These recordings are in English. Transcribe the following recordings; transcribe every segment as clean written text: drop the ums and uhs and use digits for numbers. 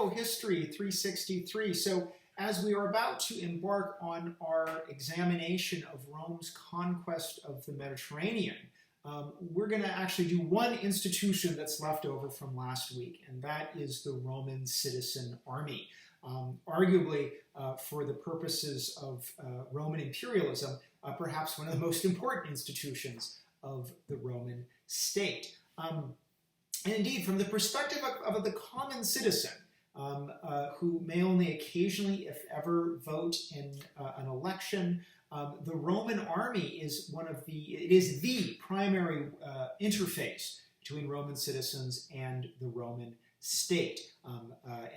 Hello, History 363. So as we are about to embark on our examination of Rome's conquest of the Mediterranean, we're going to actually do one institution that's left over from last week, and that is the Roman citizen army. Arguably, for the purposes of Roman imperialism, perhaps one of the most important institutions of the Roman state. And indeed, from the perspective of the common citizen, who may only occasionally, if ever, vote in an election, the Roman army is the primary interface between Roman citizens and the Roman state.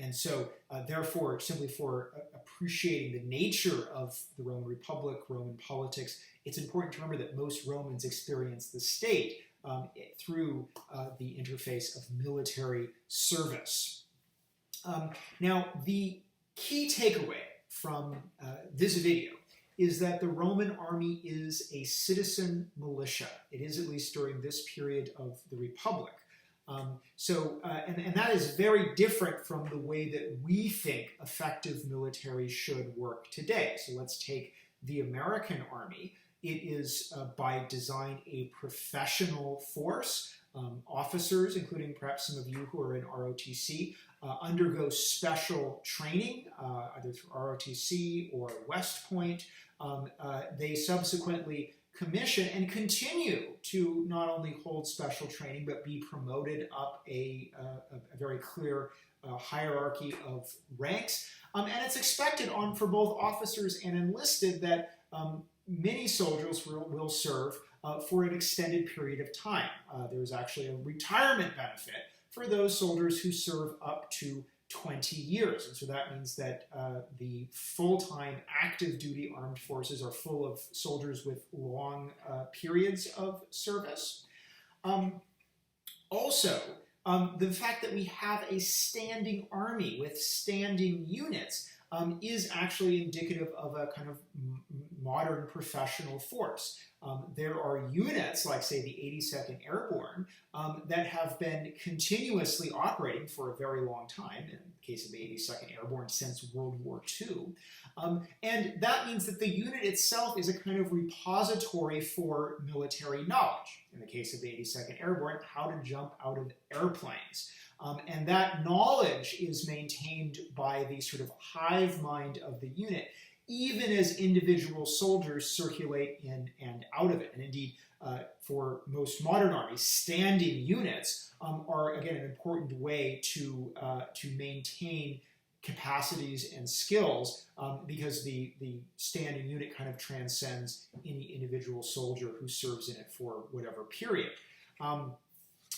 And so, therefore, simply for appreciating the nature of the Roman Republic, Roman politics, it's important to remember that most Romans experience the state through the interface of military service. Now, the key takeaway from this video is that the Roman army is a citizen militia. It is, at least during this period of the Republic. And that is very different from the way that we think effective military should work today. So let's take the American army. It is, by design, a professional force. Officers, including perhaps some of you who are in ROTC, undergo special training, either through ROTC or West Point. They subsequently commission and continue to not only hold special training, but be promoted up a very clear hierarchy of ranks. And it's expected for both officers and enlisted that many soldiers will serve for an extended period of time. There's actually a retirement benefit for those soldiers who serve up to 20 years. And so that means that the full-time active duty armed forces are full of soldiers with long periods of service. Also, the fact that we have a standing army with standing units is actually indicative of a kind of modern professional force. There are units, like say the 82nd Airborne, that have been continuously operating for a very long time, in the case of the 82nd Airborne since World War II. And that means that the unit itself is a kind of repository for military knowledge. In the case of the 82nd Airborne, how to jump out of airplanes. And that knowledge is maintained by the sort of hive mind of the unit, even as individual soldiers circulate in and out of it. And indeed, for most modern armies, standing units are, again, an important way to maintain capacities and skills, because the standing unit kind of transcends any individual soldier who serves in it for whatever period.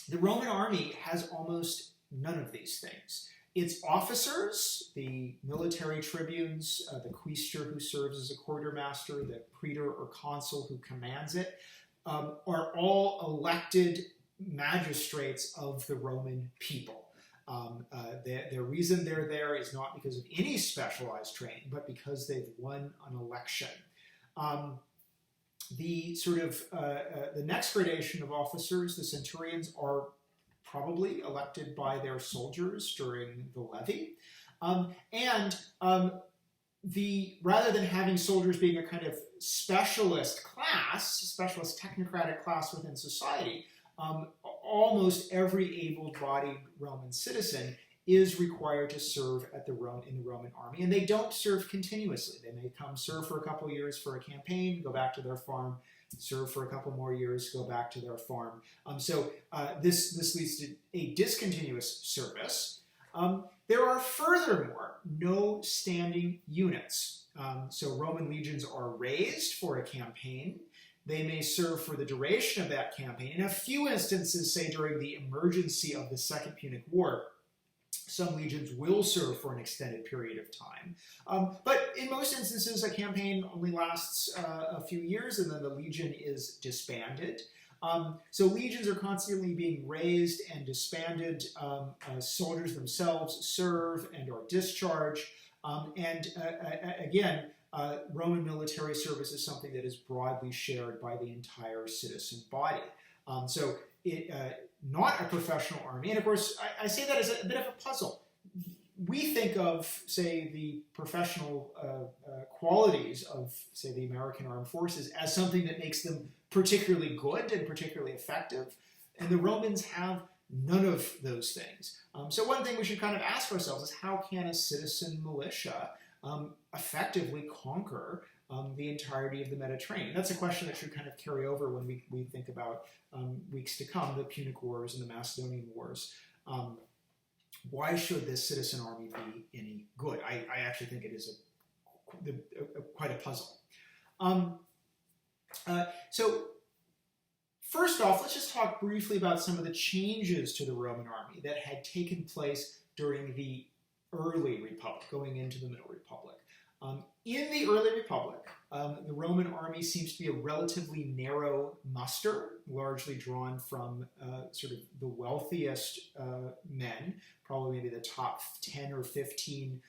The Roman army has almost none of these things. Its officers, the military tribunes, the quaestor who serves as a quartermaster, the praetor or consul who commands it, are all elected magistrates of the Roman people. The reason they're there is not because of any specialized training, but because they've won an election. The next gradation of officers, the centurions, are probably elected by their soldiers during the levy. Rather than having soldiers being a kind of specialist class, specialist technocratic class within society, almost every able-bodied Roman citizen is required to serve in the Roman army. And they don't serve continuously. They may come serve for a couple of years for a campaign, go back to their farm, serve for a couple more years, go back to their farm. This leads to a discontinuous service. There are furthermore no standing units. So Roman legions are raised for a campaign. They may serve for the duration of that campaign. In a few instances, say during the emergency of the Second Punic War, some legions will serve for an extended period of time. But in most instances, a campaign only lasts a few years, and then the legion is disbanded. So legions are constantly being raised and disbanded. Soldiers themselves serve and are discharged. Again, Roman military service is something that is broadly shared by the entire citizen body. Not a professional army. And of course, I say that as a bit of a puzzle. we think of, say, the professional qualities of, say, the American Armed Forces as something that makes them particularly good and particularly effective. And the Romans have none of those things. So one thing we should kind of ask ourselves is, how can a citizen militia effectively conquer the entirety of the Mediterranean? That's a question that should kind of carry over when we think about weeks to come, the Punic Wars and the Macedonian Wars. Why should this citizen army be any good? I actually think it is quite a puzzle. So first off, let's just talk briefly about some of the changes to the Roman army that had taken place during the early Republic, going into the Middle Republic. In the early Republic, the Roman army seems to be a relatively narrow muster, largely drawn from sort of the wealthiest men, probably maybe the top 10 or 15%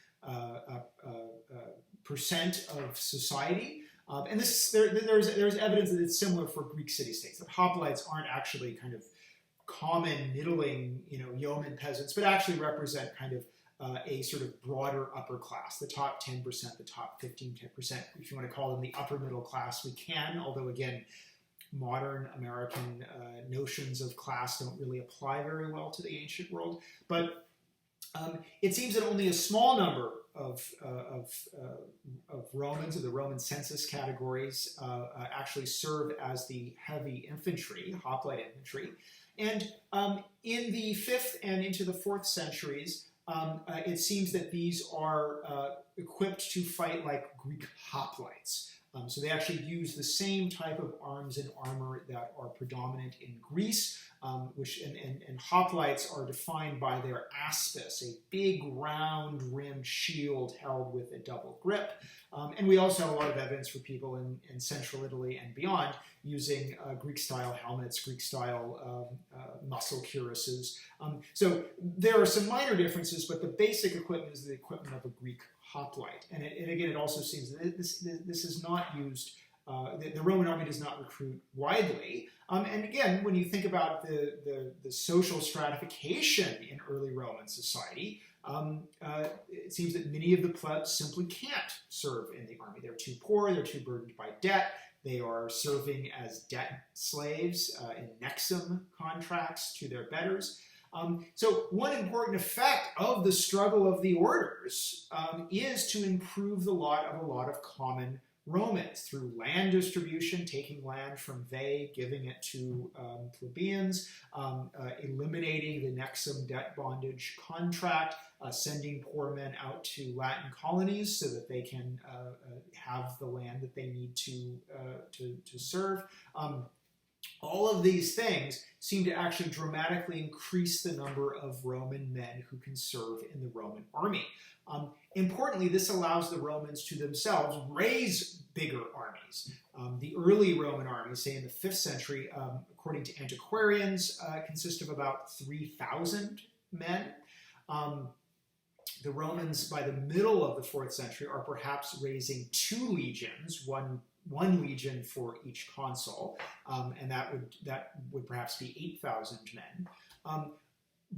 of society. And there's evidence that it's similar for Greek city-states, that hoplites aren't actually kind of common middling, yeoman peasants, but actually represent kind of a sort of broader upper class, the top 10%, the top 15%. If you want to call them the upper middle class, we can, although again, modern American notions of class don't really apply very well to the ancient world. But it seems that only a small number of Romans, of the Roman census categories, actually serve as the heavy infantry, hoplite infantry. And in the 5th and into the 4th centuries, it seems that these are equipped to fight like Greek hoplites. So they actually use the same type of arms and armor that are predominant in Greece, and hoplites are defined by their aspis, a big round rimmed shield held with a double grip. And we also have a lot of evidence for people in central Italy and beyond using Greek-style helmets, Greek-style muscle cuirasses. So there are some minor differences, but the basic equipment is the equipment of a Greek hoplite. And again, it also seems that this is not used, the Roman army does not recruit widely. And again, when you think about the social stratification in early Roman society, it seems that many of the plebs simply can't serve in the army. They're too poor, they're too burdened by debt, they are serving as debt slaves in nexum contracts to their betters. So one important effect of the struggle of the orders is to improve the lot of a lot of common Romans through land distribution, taking land from they, giving it to plebeians, eliminating the nexum debt bondage contract, sending poor men out to Latin colonies so that they can have the land that they need to serve. All of these things seem to actually dramatically increase the number of Roman men who can serve in the Roman army. Importantly, this allows the Romans to themselves raise bigger armies. The early Roman armies, say in the 5th century, according to antiquarians, consist of about 3,000 men. The Romans, by the middle of the 4th century, are perhaps raising 2 legions, one legion for each consul, and that would perhaps be 8,000 men.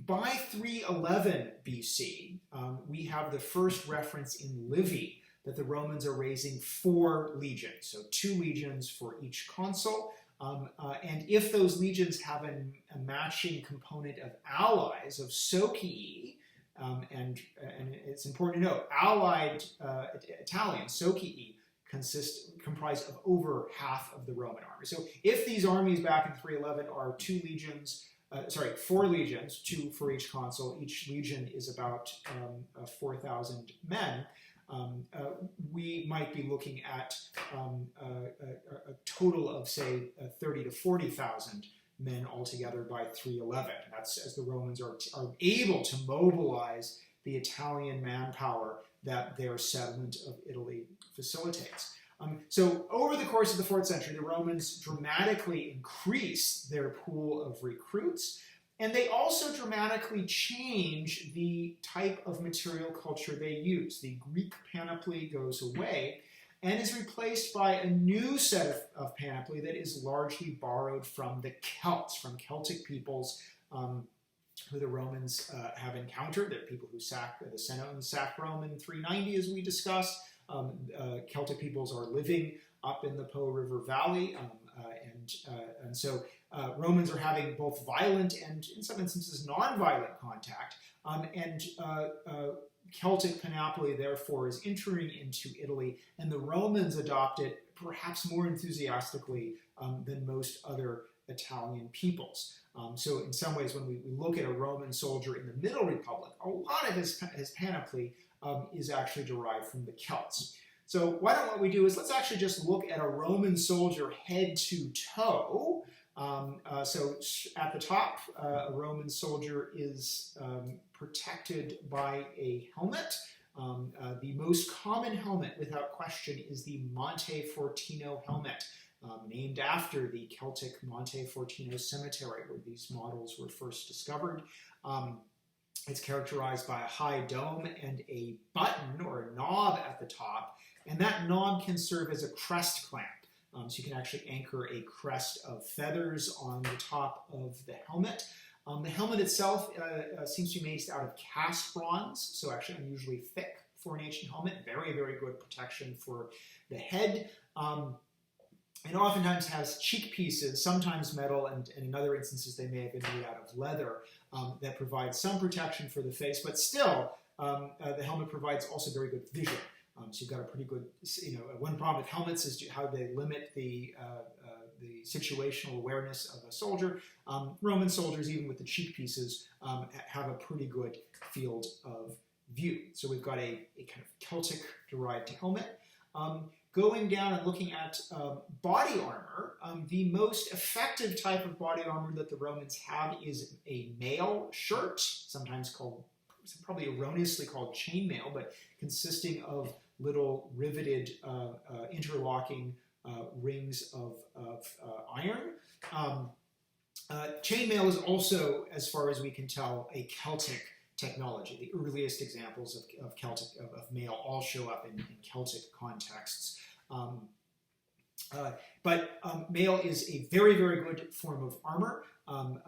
By 311 BC, we have the first reference in Livy that the Romans are raising 4 legions, so 2 legions for each consul. And if those legions have a matching component of allies, of socii, and it's important to note, allied Italian, socii, comprise of over half of the Roman army. So if these armies back in 311 are 4 legions, 2 for each consul, each legion is about 4,000 men, we might be looking at a total of, say, 30 to 40,000 men altogether by 311. That's as the Romans are able to mobilize the Italian manpower that their settlement of Italy facilitates. So over the course of the 4th century, the Romans dramatically increase their pool of recruits, and they also dramatically change the type of material culture they use. The Greek panoply goes away and is replaced by a new set of panoply that is largely borrowed from the Celts, from Celtic peoples who the Romans have encountered. There are people who sacked, the Senones sacked Rome in 390, as we discussed. Celtic peoples are living up in the Po River Valley, and so Romans are having both violent and, in some instances, non-violent contact, and Celtic panoply, therefore, is entering into Italy, and the Romans adopt it perhaps more enthusiastically than most other Italian peoples. So in some ways, when we look at a Roman soldier in the Middle Republic, a lot of his panoply is actually derived from the Celts. So what we do is let's actually just look at a Roman soldier head to toe. So at the top, a Roman soldier is protected by a helmet. The most common helmet, without question, is the Montefortino helmet, named after the Celtic Montefortino cemetery, where these models were first discovered. It's characterized by a high dome and a button or a knob at the top, and that knob can serve as a crest clamp. So you can actually anchor a crest of feathers on the top of the helmet. The helmet itself seems to be made out of cast bronze, so actually unusually thick for an ancient helmet. Very, very good protection for the head. And oftentimes has cheek pieces, sometimes metal, and in other instances they may have been made out of leather, that provide some protection for the face, but still the helmet provides also very good vision. So you've got a pretty good, one problem with helmets is how they limit the situational awareness of a soldier. Roman soldiers, even with the cheek pieces, have a pretty good field of view. So we've got a kind of Celtic-derived helmet. Going down and looking at body armor, the most effective type of body armor that the Romans have is a mail shirt, sometimes called, probably erroneously called chainmail, but consisting of little riveted, interlocking rings of iron. Chainmail is also, as far as we can tell, a Celtic technology. The earliest examples of mail all show up in Celtic contexts. But mail is a very, very good form of armor. And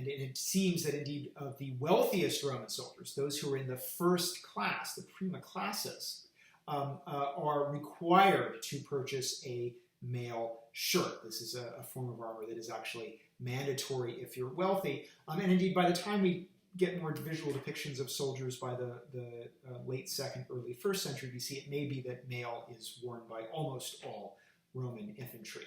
it seems that indeed of the wealthiest Roman soldiers, those who are in the first class, the prima classes, are required to purchase a mail shirt. This is a form of armor that is actually mandatory if you're wealthy. And indeed, by the time we get more visual depictions of soldiers by the late 2nd, early 1st century BC, it may be that mail is worn by almost all Roman infantry.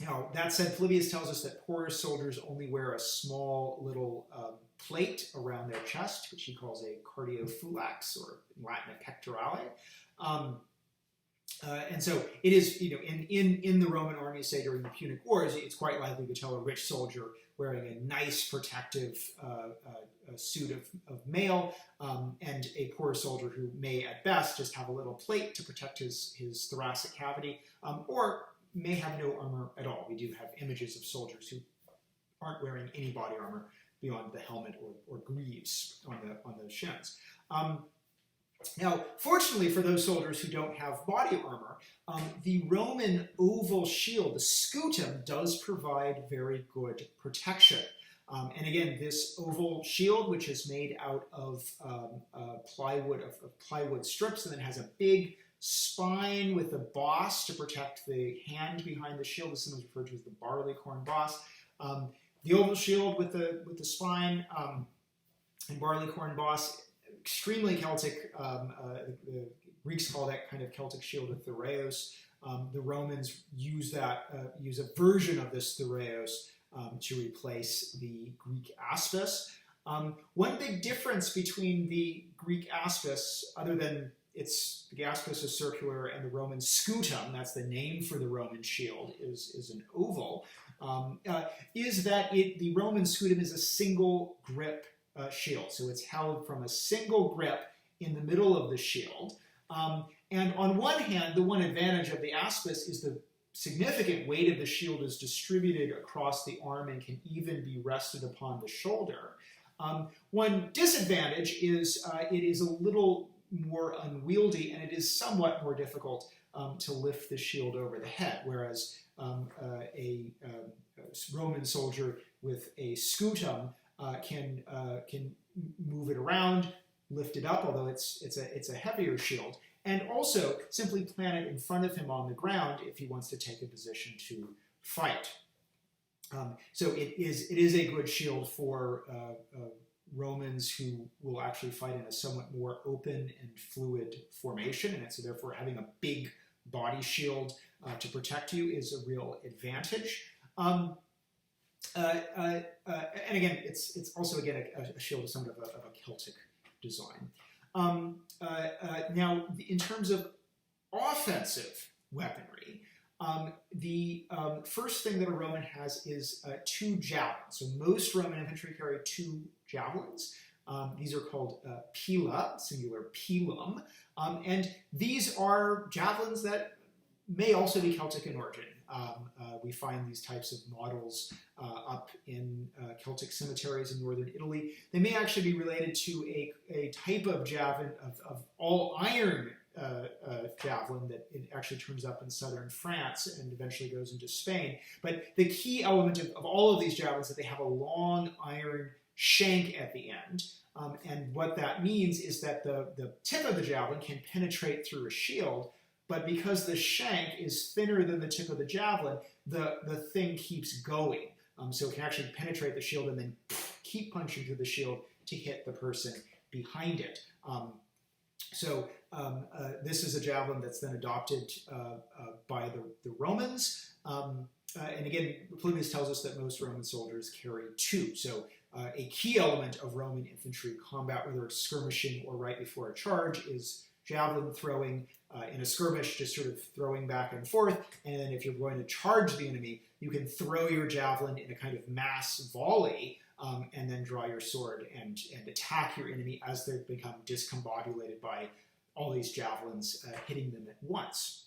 Now, that said, Polybius tells us that poorer soldiers only wear a small little plate around their chest, which he calls a cardiofulax, or in Latin, a pectorale. And so it is, in the Roman army, say during the Punic Wars, it's quite likely to tell a rich soldier wearing a nice protective suit of mail, and a poor soldier who may at best just have a little plate to protect his thoracic cavity, or may have no armor at all. We do have images of soldiers who aren't wearing any body armor beyond the helmet or greaves on the shins. Now, fortunately for those soldiers who don't have body armor, the Roman oval shield, the scutum, does provide very good protection. And again, this oval shield, which is made out of plywood strips, and then has a big spine with a boss to protect the hand behind the shield. This is referred to as the barleycorn boss. The oval shield with the spine and barleycorn boss, extremely Celtic. The Greeks call that kind of Celtic shield a thureos. The Romans use a version of this thureos to replace the Greek aspis. One big difference between the Greek aspis, other than the aspis is circular and the Roman scutum, that's the name for the Roman shield, is an oval, is that the Roman scutum is a single grip shield. So it's held from a single grip in the middle of the shield. And on one hand, the one advantage of the aspis is the significant weight of the shield is distributed across the arm and can even be rested upon the shoulder. One disadvantage is it is a little more unwieldy, and it is somewhat more difficult to lift the shield over the head, whereas a Roman soldier with a scutum can move it around, lift it up, although it's a heavier shield, and also simply plant it in front of him on the ground if he wants to take a position to fight. So it is a good shield for Romans who will actually fight in a somewhat more open and fluid formation, and so therefore having a big body shield to protect you is a real advantage. And again, it's also again a shield of somewhat of a Celtic design. Now, in terms of offensive weaponry, the first thing that a Roman has is 2 javelins. So most Roman infantry carry 2 javelins. These are called pila, singular pilum, and these are javelins that may also be Celtic in origin. We find these types of models up in Celtic cemeteries in northern Italy. They may actually be related to a type of javelin, of all iron javelin that it actually turns up in southern France and eventually goes into Spain. But the key element of all of these javelins is that they have a long iron shank at the end. And what that means is that the tip of the javelin can penetrate through a shield, but because the shank is thinner than the tip of the javelin, the thing keeps going. So it can actually penetrate the shield and then keep punching through the shield to hit the person behind it. This is a javelin that's then adopted by the Romans. And again, Plinius tells us that most Roman soldiers carry 2. So a key element of Roman infantry combat, whether it's skirmishing or right before a charge, is javelin throwing. In a skirmish, just sort of throwing back and forth, and then if you're going to charge the enemy, you can throw your javelin in a kind of mass volley, and then draw your sword and attack your enemy as they become discombobulated by all these javelins hitting them at once.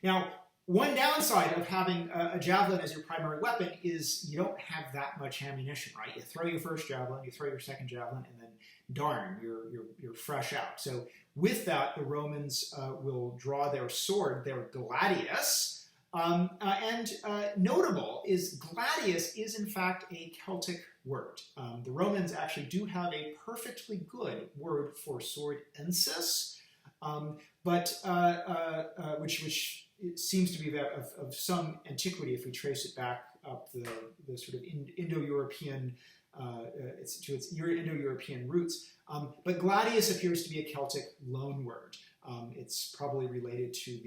Now, one downside of having a javelin as your primary weapon is you don't have that much ammunition, right? You throw your first javelin, you throw your second javelin, and then darn, you're fresh out. So with that, the Romans will draw their sword, their gladius, and notable is gladius is in fact a Celtic word. The Romans actually do have a perfectly good word for sword, acies, which it seems to be that of some antiquity if we trace it back up the sort of Indo-European to its Indo-European roots. But gladius appears to be a Celtic loanword. It's probably related to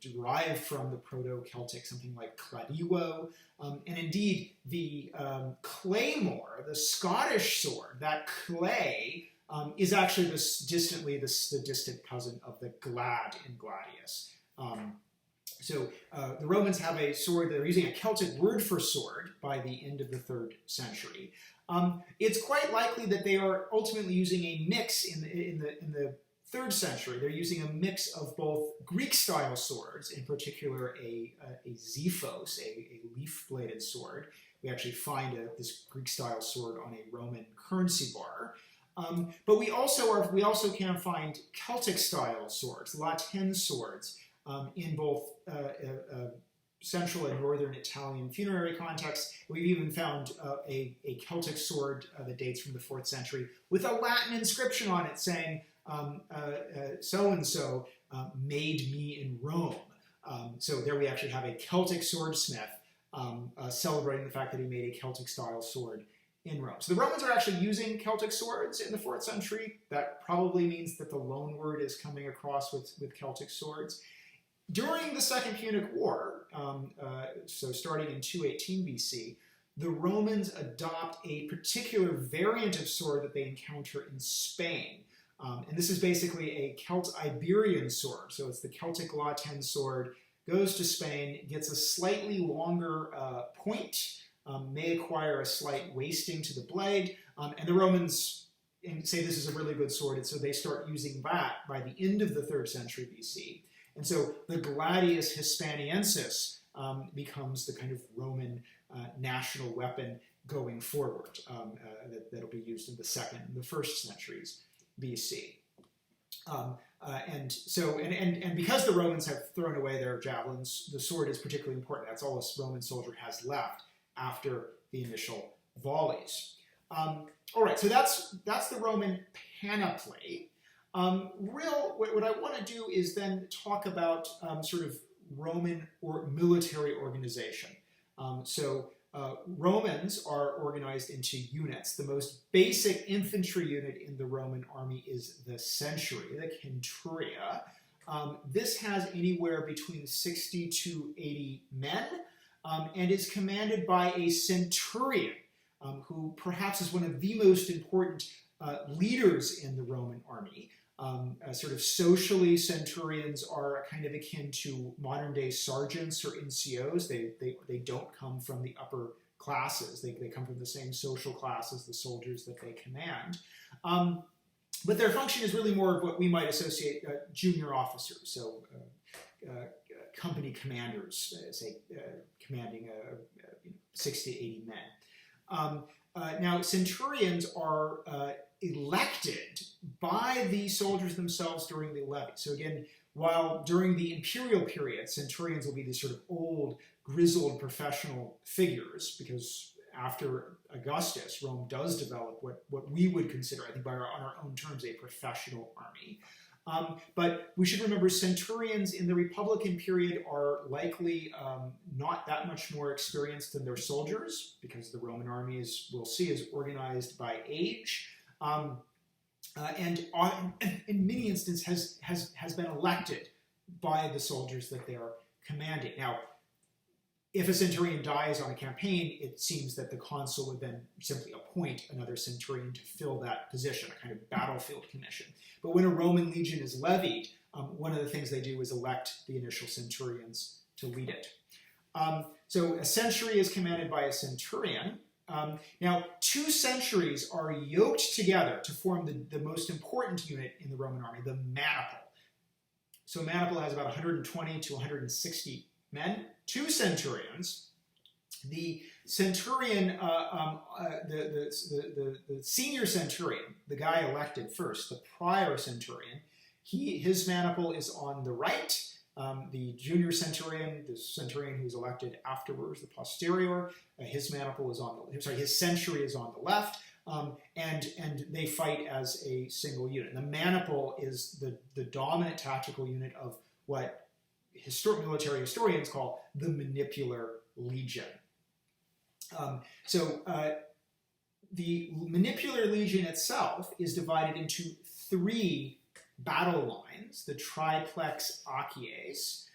derived from the Proto-Celtic, something like cladiwo. And indeed, the claymore, the Scottish sword, that clay, is actually the distant cousin of the glad in gladius. So the Romans have a sword, they're using a Celtic word for sword by the end of the 3rd century. It's quite likely that they are ultimately using a mix in the 3rd century. They're using a mix of both Greek-style swords, in particular a xiphos, a leaf-bladed sword. We actually find this Greek-style sword on a Roman currency bar. But we also can find Celtic-style swords, Latin swords, in both central and northern Italian funerary contexts. We've even found a Celtic sword that dates from the 4th century with a Latin inscription on it saying, so-and-so made me in Rome. So there we actually have a Celtic swordsmith celebrating the fact that he made a Celtic-style sword in Rome. So the Romans are actually using Celtic swords in the 4th century. That probably means that the loanword is coming across with Celtic swords. During the Second Punic War, so starting in 218 BC, the Romans adopt a particular variant of sword that they encounter in Spain. And this is basically a Celt-Iberian sword. So it's the Celtic Latin sword, goes to Spain, gets a slightly longer point, may acquire a slight wasting to the blade, and the Romans say this is a really good sword, and so they start using that by the end of the 3rd century BC. And so the gladius hispaniensis becomes the kind of Roman national weapon going forward that'll be used in the 2nd and the 1st centuries BC. And because the Romans have thrown away their javelins, the sword is particularly important. That's all a Roman soldier has left after the initial volleys. All right, so that's the Roman panoply. What I want to do is then talk about sort of Roman or military organization. Romans are organized into units. The most basic infantry unit in the Roman army is the centuria, the centuria. This has anywhere between 60 to 80 men and is commanded by a centurion, who perhaps is one of the most important leaders in the Roman army. Sort of socially, centurions are kind of akin to modern-day sergeants or NCOs. They don't come from the upper classes. They come from the same social class as the soldiers that they command. But their function is really more of what we might associate junior officers, so company commanders, say, commanding 60 to 80 men. Now, centurions are elected by the soldiers themselves during the levy. So again, while during the imperial period, centurions will be these sort of old, grizzled professional figures, because after Augustus, Rome does develop what we would consider, I think on our own terms, a professional army. But we should remember centurions in the Republican period are likely not that much more experienced than their soldiers, because the Roman army, as we'll see, is organized by age. And in many instances has been elected by the soldiers that they are commanding. Now, if a centurion dies on a campaign, it seems that the consul would then simply appoint another centurion to fill that position, a kind of battlefield commission. But when a Roman legion is levied, one of the things they do is elect the initial centurions to lead it. So a century is commanded by a centurion. Now, two centuries are yoked together to form the most important unit in the Roman army, the maniple. So maniple has about 120 to 160 men, two centurions. The centurion, the senior centurion, the guy elected first, the prior centurion, his maniple is on the right. The junior centurion, the centurion who's elected afterwards, the posterior, his maniple is on the, his century is on the left, and they fight as a single unit. The maniple is the dominant tactical unit of what military historians call the manipular legion. The manipular legion itself is divided into three battle lines, the triplex acies.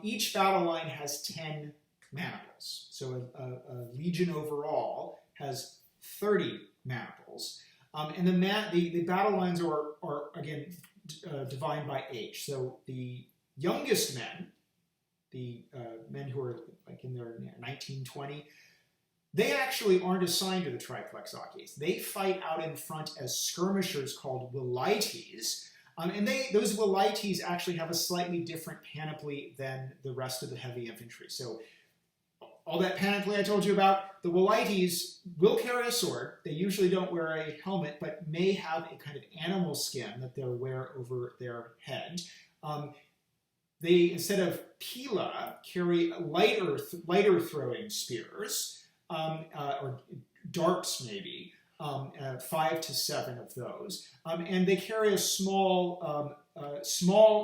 Each battle line has 10 maniples. So a legion overall has 30 maniples. And the battle lines are again, divided by age. So the youngest men, the men who are like in their 19, 20, they actually aren't assigned to the triplex acies. They fight out in front as skirmishers called velites. And those velites actually have a slightly different panoply than the rest of the heavy infantry. So all that panoply I told you about, the velites will carry a sword. They usually don't wear a helmet, but may have a kind of animal skin that they'll wear over their head. They, instead of pila, carry lighter throwing spears, or darts maybe, 5 to 7 of those. And they carry a small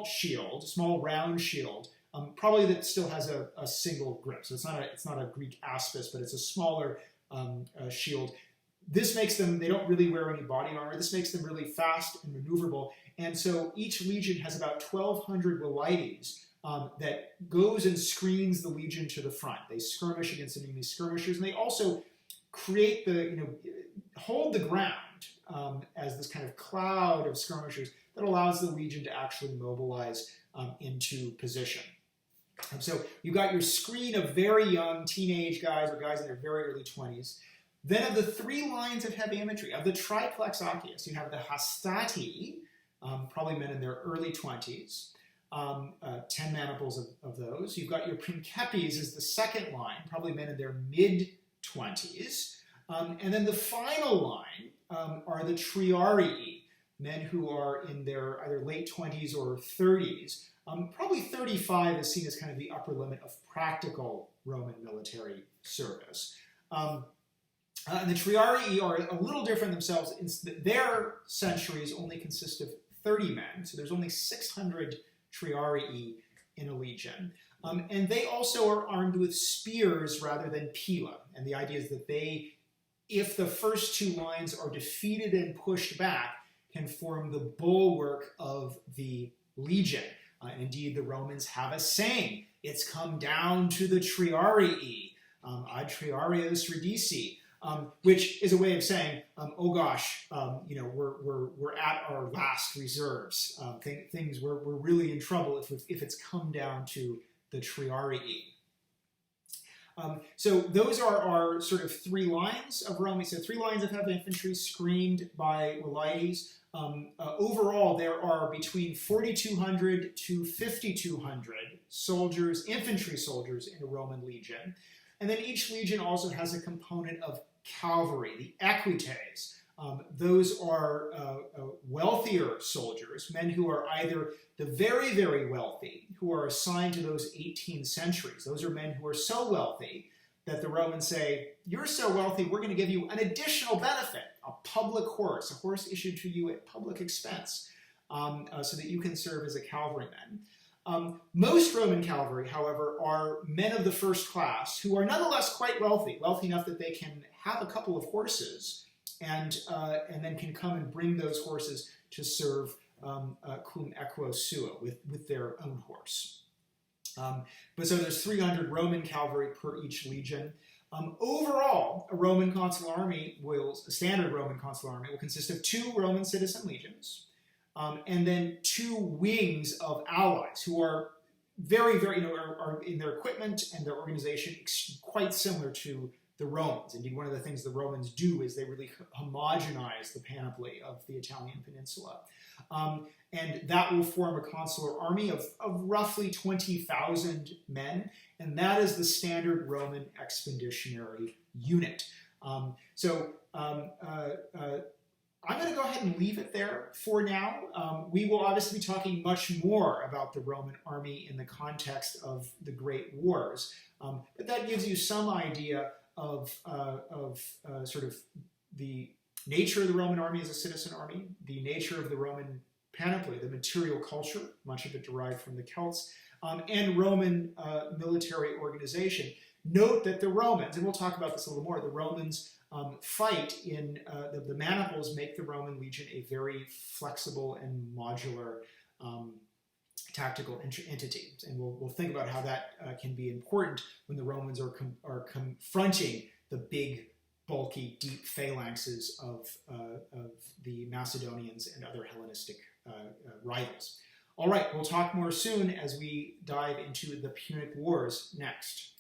shield, a small round shield, probably that still has a single grip. So it's not a Greek aspis, but it's a smaller shield. This makes them, they don't really wear any body armor. This makes them really fast and maneuverable. And so each legion has about 1,200 velites that goes and screens the legion to the front. They skirmish against enemy skirmishers, and they also create hold the ground as this kind of cloud of skirmishers that allows the legion to actually mobilize into position. So you've got your screen of very young teenage guys or guys in their very early 20s. Then of the three lines of heavy infantry, of the triplex acies, you have the hastati, probably men in their early 20s, 10 maniples of those. You've got your princeps as the second line, probably men in their mid-20s. And then the final line are the triarii, men who are in their either late 20s or 30s. Probably 35 is seen as kind of the upper limit of practical Roman military service. And the triarii are a little different themselves. Their centuries only consist of 30 men, so there's only 600 triarii in a legion. And they also are armed with spears rather than pila. And the idea is that they, if the first two lines are defeated and pushed back, can form the bulwark of the legion. Indeed, the Romans have a saying, it's come down to the triarii, ad triarios redici, which is a way of saying, oh gosh, we're at our last reserves. We're really in trouble if it's come down to the triarii. So those are our sort of three lines of Rome. So 3 lines of heavy infantry screened by velites. Overall, there are between 4,200 to 5,200 soldiers, infantry soldiers in a Roman legion. And then each legion also has a component of cavalry, the equites. Those are wealthier soldiers, men who are either the very, very wealthy, who are assigned to those 18 centuries. Those are men who are so wealthy that the Romans say, you're so wealthy, we're going to give you an additional benefit, a public horse, a horse issued to you at public expense, so that you can serve as a cavalryman. Most Roman cavalry, however, are men of the first class who are nonetheless quite wealthy, wealthy enough that they can have a couple of horses and then can come and bring those horses to serve cum equo suo, with their own horse. But so there's 300 Roman cavalry per each legion. Overall, a standard Roman consular army will consist of 2 Roman citizen legions, and then 2 wings of allies who are very, very, are in their equipment and their organization quite similar to the Romans. Indeed, one of the things the Romans do is they really homogenize the panoply of the Italian peninsula. And that will form a consular army of roughly 20,000 men, and that is the standard Roman expeditionary unit. I'm going to go ahead and leave it there for now. We will obviously be talking much more about the Roman army in the context of the Great Wars, but that gives you some idea of sort of the nature of the Roman army as a citizen army, the nature of the Roman panoply, the material culture, much of it derived from the Celts, and Roman military organization. Note that the Romans, and we'll talk about this a little more, the Romans fight in, the maniples make the Roman legion a very flexible and modular tactical entity. And we'll think about how that can be important when the Romans are confronting the big, bulky, deep phalanxes of the Macedonians and other Hellenistic rivals. All right, we'll talk more soon as we dive into the Punic Wars next.